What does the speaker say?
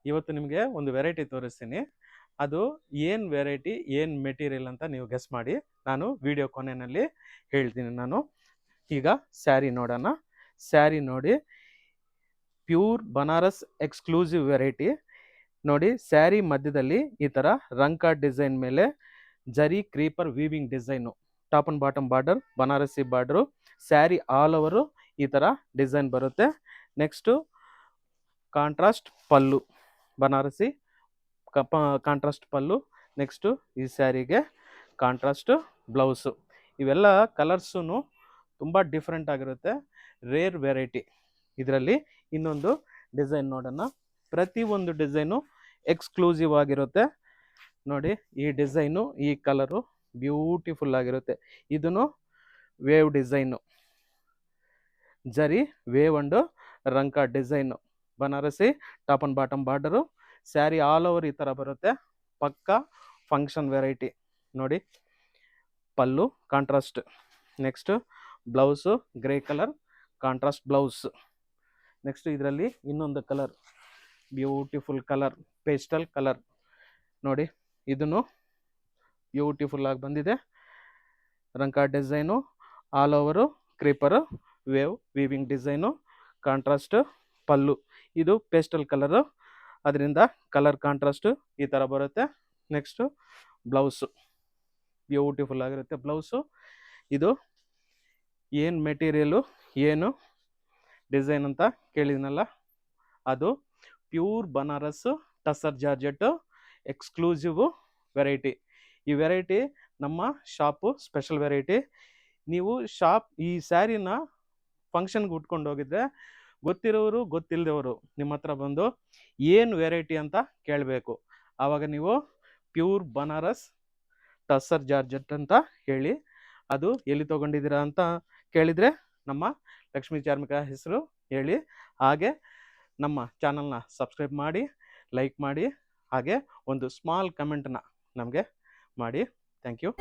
ಇವತ್ತು ನಿಮಗೆ ಒಂದು ವೆರೈಟಿ ತೋರಿಸ್ತೀನಿ. ಅದು ಏನು ವೆರೈಟಿ, ಏನು ಮೆಟೀರಿಯಲ್ ಅಂತ ನೀವು ಗೆಸ್ ಮಾಡಿ. ನಾನು ವಿಡಿಯೋ ಕೊನೆಯಲ್ಲಿ ಹೇಳ್ತೀನಿ ನಾನು. ಈಗ ಸ್ಯಾರಿ ನೋಡೋಣ. ಸ್ಯಾರಿ ನೋಡಿ, ಪ್ಯೂರ್ ಬನಾರಸ್ ಎಕ್ಸ್ಕ್ಲೂಸಿವ್ ವೆರೈಟಿ ನೋಡಿ. ಸ್ಯಾರಿ ಮಧ್ಯದಲ್ಲಿ ಈ ಥರ ರಂಕ ಡಿಸೈನ್ ಮೇಲೆ ಜರಿ creeper weaving design, top and bottom border Banarasi border. Sari all over ಈ ಥರ ಡಿಸೈನ್ ಬರುತ್ತೆ. ನೆಕ್ಸ್ಟು ಕಾಂಟ್ರಾಸ್ಟ್ ಪಲ್ಲು, ಬನಾರಸಿ ಕಾಂಟ್ರಾಸ್ಟ್ ಪಲ್ಲು. ನೆಕ್ಸ್ಟು ಈ ಸ್ಯಾರಿಗೆ ಕಾಂಟ್ರಾಸ್ಟ್ ಬ್ಲೌಸು. ಇವೆಲ್ಲ ಕಲರ್ಸು ತುಂಬ ಡಿಫ್ರೆಂಟ್ ಆಗಿರುತ್ತೆ, ರೇರ್ ವೆರೈಟಿ. ಇದರಲ್ಲಿ ಇನ್ನೊಂದು ಡಿಸೈನ್ ನೋಡೋಣ. ಪ್ರತಿಯೊಂದು ಡಿಸೈನು ಎಕ್ಸ್ಕ್ಲೂಸಿವ್ ಆಗಿರುತ್ತೆ ನೋಡಿ. ಈ ಡಿಸೈನು, ಈ ಕಲರು ಬ್ಯೂಟಿಫುಲ್ ಆಗಿರುತ್ತೆ. ಇದನ್ನು wave design, zari wave and ರಂಕ design, Banarasi top and bottom border. Sari all over ಈ ಥರ ಬರುತ್ತೆ, ಪಕ್ಕ ಫಂಕ್ಷನ್ ವೆರೈಟಿ ನೋಡಿ. Pallu contrast, next blouse grey colour contrast blouse. Next ಇದರಲ್ಲಿ ಇನ್ನೊಂದು colour, beautiful colour, pastel colour ನೋಡಿ. ಇದನ್ನು ಬ್ಯೂಟಿಫುಲ್ ಆಗಿ ಬಂದಿದೆ. ರಂಕ design, all over creeper, wave weaving design, contrast pallu. ಇದು ಪೇಸ್ಟಲ್ ಕಲರು, ಅದರಿಂದ ಕಲರ್ ಕಾಂಟ್ರಾಸ್ಟು ಈ ಥರ ಬರುತ್ತೆ. ನೆಕ್ಸ್ಟು ಬ್ಲೌಸು ಬ್ಯೂಟಿಫುಲ್ ಆಗಿರುತ್ತೆ ಬ್ಲೌಸು. ಇದು ಏನು ಮೆಟೀರಿಯಲು, ಏನು ಡಿಸೈನ್ ಅಂತ ಕೇಳಿದ್ನಲ್ಲ, ಅದು pure Banaras tussar georgette exclusive variety. ಈ ವೆರೈಟಿ ನಮ್ಮ ಶಾಪು ಸ್ಪೆಷಲ್ ವೆರೈಟಿ. ನೀವು ಈ ಸ್ಯಾರಿನ ಫಂಕ್ಷನ್ಗೆ ಉಟ್ಕೊಂಡು ಹೋಗಿದ್ರೆ ಗೊತ್ತಿರೋರು ಗೊತ್ತಿಲ್ಲದವರು ನಿಮ್ಮ ಹತ್ರ ಬಂದು ಏನು ವೆರೈಟಿ ಅಂತ ಕೇಳಬೇಕು. ಆವಾಗ ನೀವು ಪ್ಯೂರ್ ಬನಾರಸ್ ಟಸರ್ ಜಾರ್ಜೆಟ್ ಅಂತ ಹೇಳಿ, ಅದು ಎಲ್ಲಿ ತೊಗೊಂಡಿದ್ದೀರಾ ಅಂತ ಕೇಳಿದರೆ ನಮ್ಮ ಲಕ್ಷ್ಮೀ ಚಾರ್ಮಿಕ ಹೆಸರು ಹೇಳಿ. ಹಾಗೆ ನಮ್ಮ ಚಾನಲ್ನ ಸಬ್ಸ್ಕ್ರೈಬ್ ಮಾಡಿ, ಲೈಕ್ ಮಾಡಿ, ಹಾಗೆ ಒಂದು ಸ್ಮಾಲ್ ಕಮೆಂಟನ್ನ ನಮಗೆ ಮಾಡಿ. Thank you.